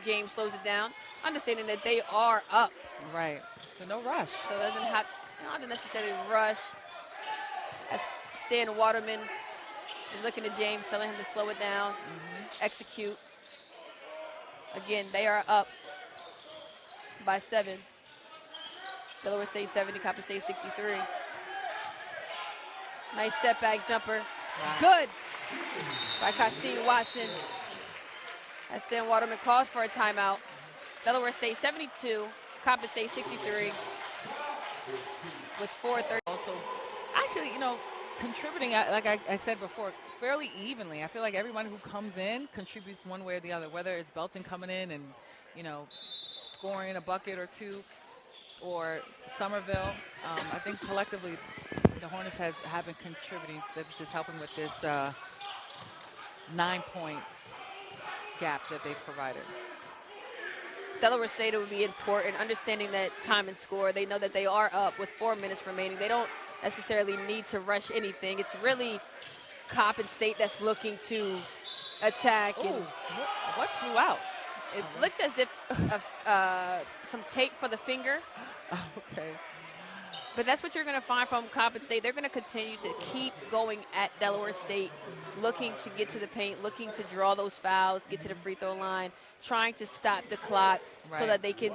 James slows it down, understanding that they are up. Right, so no rush. So doesn't have to necessarily rush. As Stan Waterman is looking at James, telling him to slow it down, execute. Again, they are up by 7. Delaware State 70, Coppin State 63. Nice step back jumper. Wow. Good by Cassine Watson. As Stan Waterman calls for a timeout. Delaware State 72, Coppin State 63 with 4:30. Also, actually, contributing, like I said before, fairly evenly. I feel like everyone who comes in contributes one way or the other, whether it's Belton coming in and, scoring a bucket or 2, or Somerville. I think collectively the Hornets have been contributing. They're just helping with this 9-point gap that they've provided. Delaware State, it would be important, understanding that time and score. They know that they are up with 4 minutes remaining. They don't necessarily need to rush anything. It's really Coppin State that's looking to attack. Ooh, what flew out? It looked as if some tape for the finger. Okay. But that's what you're going to find from Coppin State. They're going to continue to keep going at Delaware State, looking to get to the paint, looking to draw those fouls, get to the free throw line, trying to stop the clock so that they can,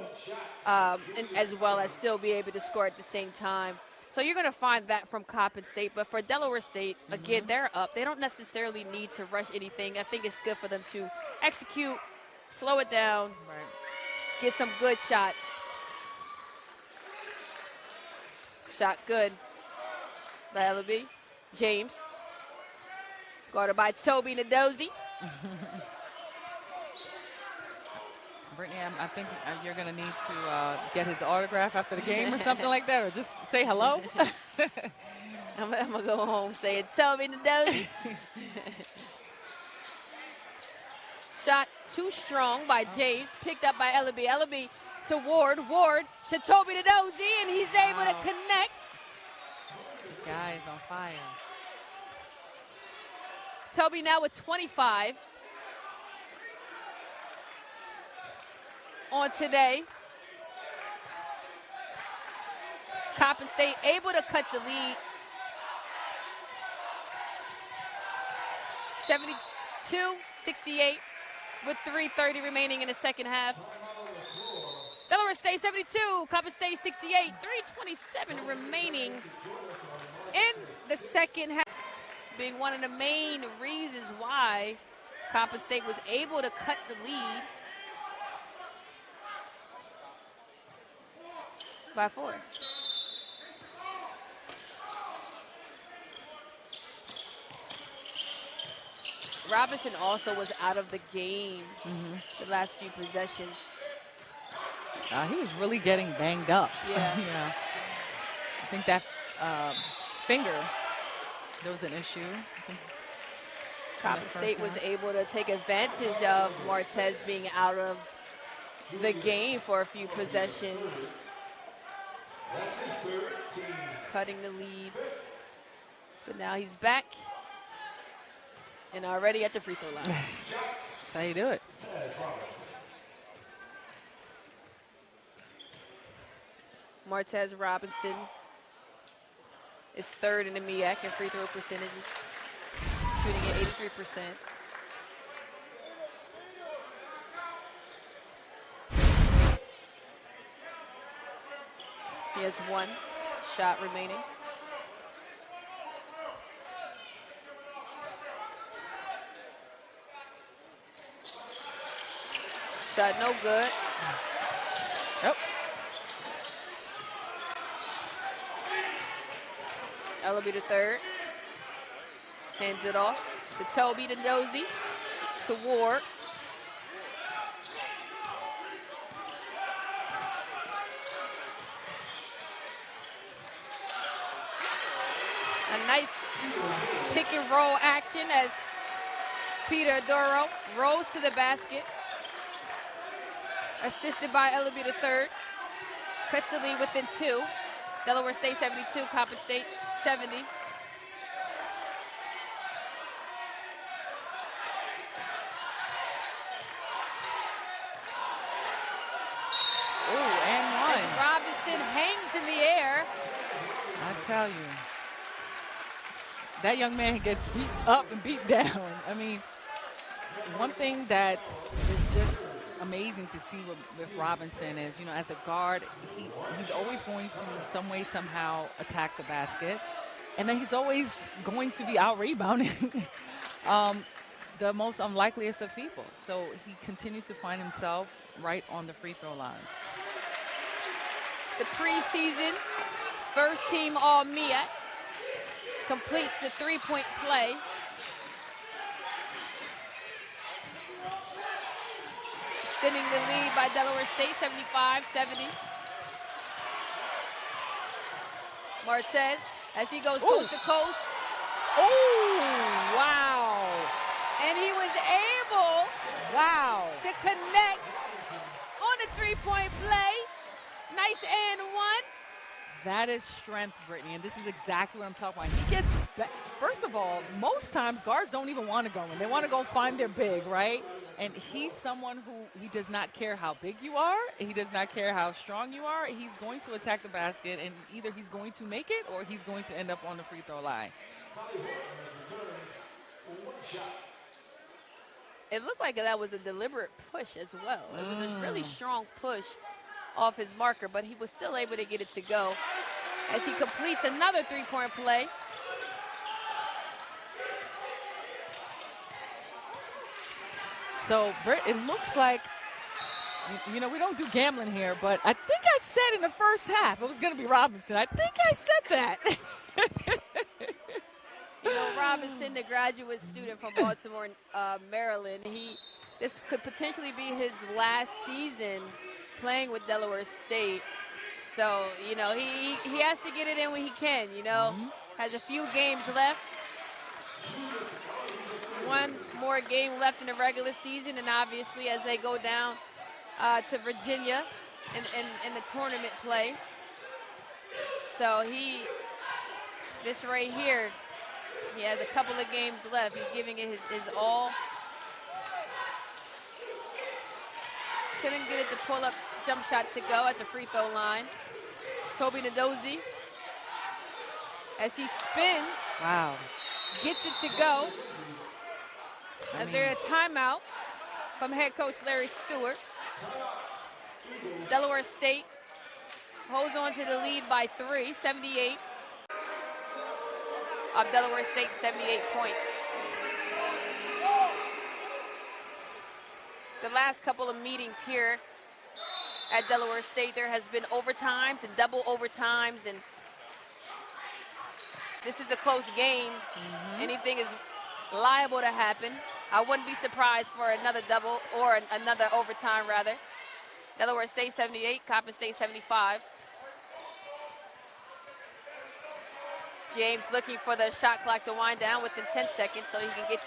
and as well as still be able to score at the same time. So you're going to find that from Coppin State. But for Delaware State, again, they're up. They don't necessarily need to rush anything. I think it's good for them to execute, slow it down, get some good shots. Shot good by Ellaby. James. Guarded by Toby Nadozie. Brittany, I think you're going to need to get his autograph after the game or something like that, or just say hello. I'm going to go home saying Toby Nadozie. Shot too strong by James. Picked up by Ellaby. Ellaby to Ward. Ward to Toby Nadozie, and he's able to connect. The guy is on fire. Toby now with 25 on today. Coppin State able to cut the lead. 72-68 with 3:30 remaining in the second half. Delaware State 72, Coppin State 68, 3:27 remaining in the second half. Being one of the main reasons why Coppin State was able to cut the lead by 4. Robinson also was out of the game the last few possessions. He was really getting banged up. Yeah. I think that finger, there was an issue. Coppin State was able to take advantage of Martez being out of the game for a few possessions. Cutting the lead. But now he's back. And already at the free throw line. That's how you do it. Martez Robinson is third in the MEAC in free throw percentages, shooting at 83%. He has one shot remaining. Shot no good. Yep. Ellaby to third. Hands it off to Toby Nadozie to Ward. A nice pick and roll action as Peter Adoro rolls to the basket. Assisted by Ellaby to third. Cuts the lead within 2. Delaware State 72, Coppin State 70. Oh, and one. As Robinson hangs in the air. I tell you, that young man gets beat up and beat down. I mean, one thing that is just amazing to see with Robinson is, as a guard, he's always going to some way, somehow attack the basket. And then he's always going to be out-rebounding the most unlikeliest of people. So he continues to find himself right on the free throw line. The preseason first team All-MEAC completes the three-point play. Extending the lead by Delaware State, 75-70. Martez, as he goes coast to coast. Oh, wow. And he was able to connect on the three-point play. Nice and one. That is strength, Brittany, and this is exactly what I'm talking about. He gets back. First of all, most times guards don't even want to go in. They want to go find their big, right? And he's someone who he does not care how big you are. He does not care how strong you are. He's going to attack the basket, and either he's going to make it or he's going to end up on the free throw line. It looked like that was a deliberate push as well. It was a really strong push off his marker, but he was still able to get it to go as he completes another three-point play. So, Britt, it looks like, we don't do gambling here, but I think I said in the first half it was going to be Robinson. I think I said that. Robinson, the graduate student from Baltimore, Maryland, this could potentially be his last season playing with Delaware State. So, he has to get it in when he can, Has a few games left. One more game left in the regular season, and obviously as they go down to Virginia in the tournament play. So this right here, he has a couple of games left. He's giving it his all. Couldn't get it to pull up jump shot to go at the free throw line. Toby Nadozie, as he spins, gets it to go. As there's a timeout from head coach Larry Stewart. Delaware State holds on to the lead by 3, 78. Of Delaware State, 78 points. The last couple of meetings here at Delaware State, there has been overtimes and double overtimes, and this is a close game. Anything is liable to happen. I wouldn't be surprised for another double or another overtime, rather. Delaware State 78, Coppin State 75. James looking for the shot clock to wind down within 10 seconds so he can get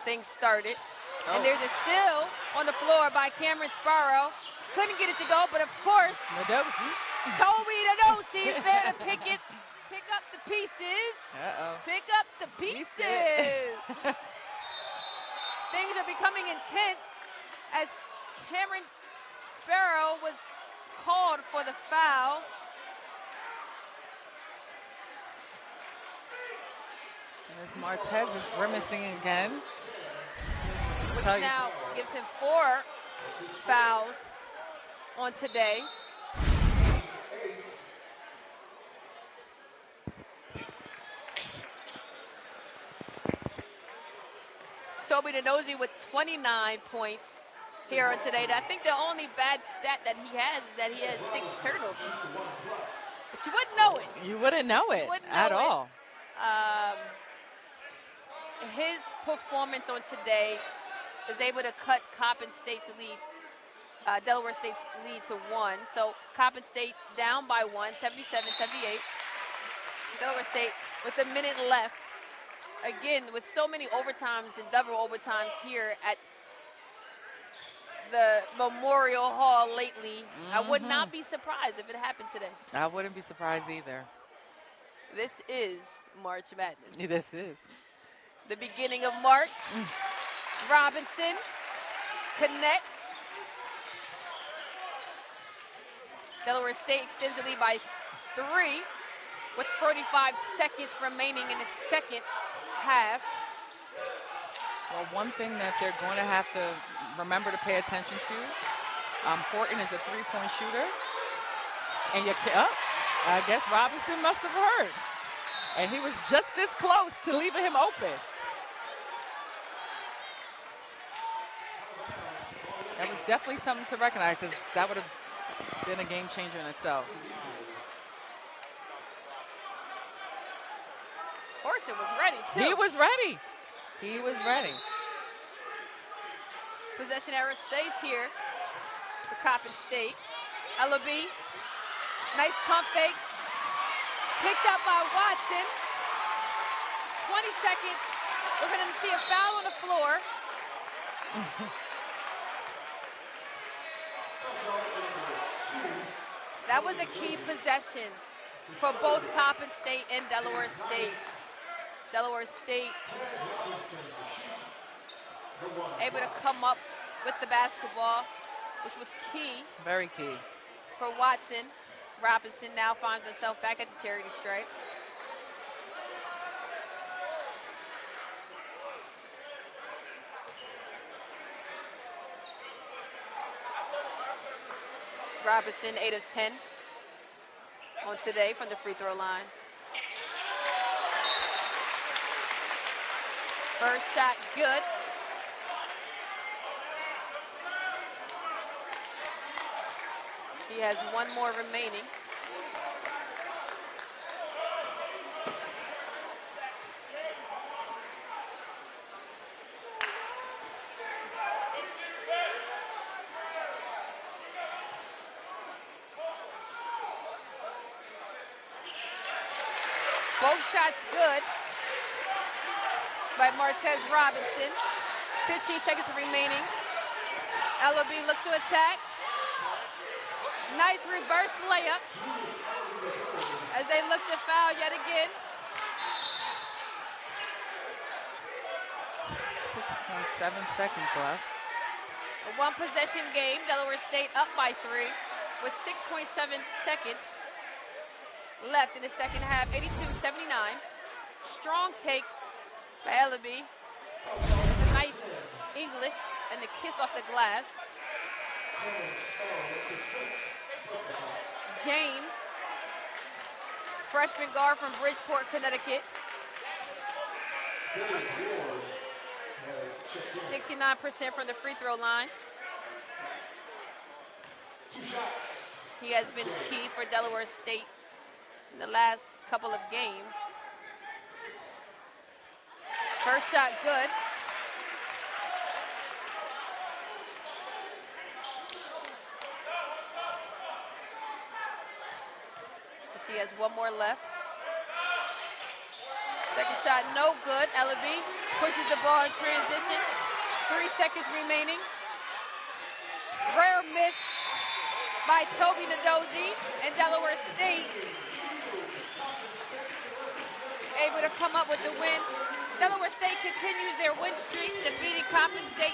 things started. And there's a steal on the floor by Cameron Sparrow. Couldn't get it to go, but of course, Toby Nadozie is there to pick up the pieces. Pick up the pieces. Things are becoming intense as Cameron Sparrow was called for the foul. As Martez is grimacing again. Which now gives him 4 fouls on today. Toby Nadozie with 29 points here on today. I think the only bad stat that he has is that he has 6 turnovers. But you wouldn't know it. You wouldn't know it at all. His performance on today is able to cut Coppin State's lead, Delaware State's lead to 1. So Coppin State down by 1, 77-78. Delaware State with a minute left. Again, with so many overtimes and double overtimes here at the Memorial Hall lately, I would not be surprised if it happened today. I wouldn't be surprised either. This is March Madness. This is. The beginning of March. Robinson connects. Delaware State extends the lead by 3 with 45 seconds remaining in the second half. Well, one thing that they're going to have to remember to pay attention to, Porton is a three-point shooter. And I guess Robinson must have heard. And he was just this close to leaving him open. That was definitely something to recognize, because that would have been a game changer in itself. Porton was ready, too. He was ready. He was ready. Possession error stays here for Coppin State. Ellaby, nice pump fake. Picked up by Watson. 20 seconds. We're going to see a foul on the floor. That was a key possession for both Coppin State and Delaware State. Delaware State able to come up with the basketball, which was key Very key. for Watson. Robinson now finds himself back at the charity stripe. Robinson, 8 of 10 on today from the free throw line. First shot, good. He has one more remaining. Both shots good by Martez Robinson. 15 seconds remaining. LOB looks to attack. Nice reverse layup as they look to foul yet again. 6.7 seconds left. A one possession game. Delaware State up by 3 with 6.7 seconds left in the second half. 82-79. Strong take by Ellaby. The nice English and the kiss off the glass. James, freshman guard from Bridgeport, Connecticut. 69% from the free throw line. He has been key for Delaware State in the last couple of games. First shot good. He has one more left. Second shot, no good. Ellaby pushes the ball in transition. 3 seconds remaining. Rare miss by Toby Nadozi, and Delaware State able to come up with the win. Delaware State continues their win streak, defeating Coppin State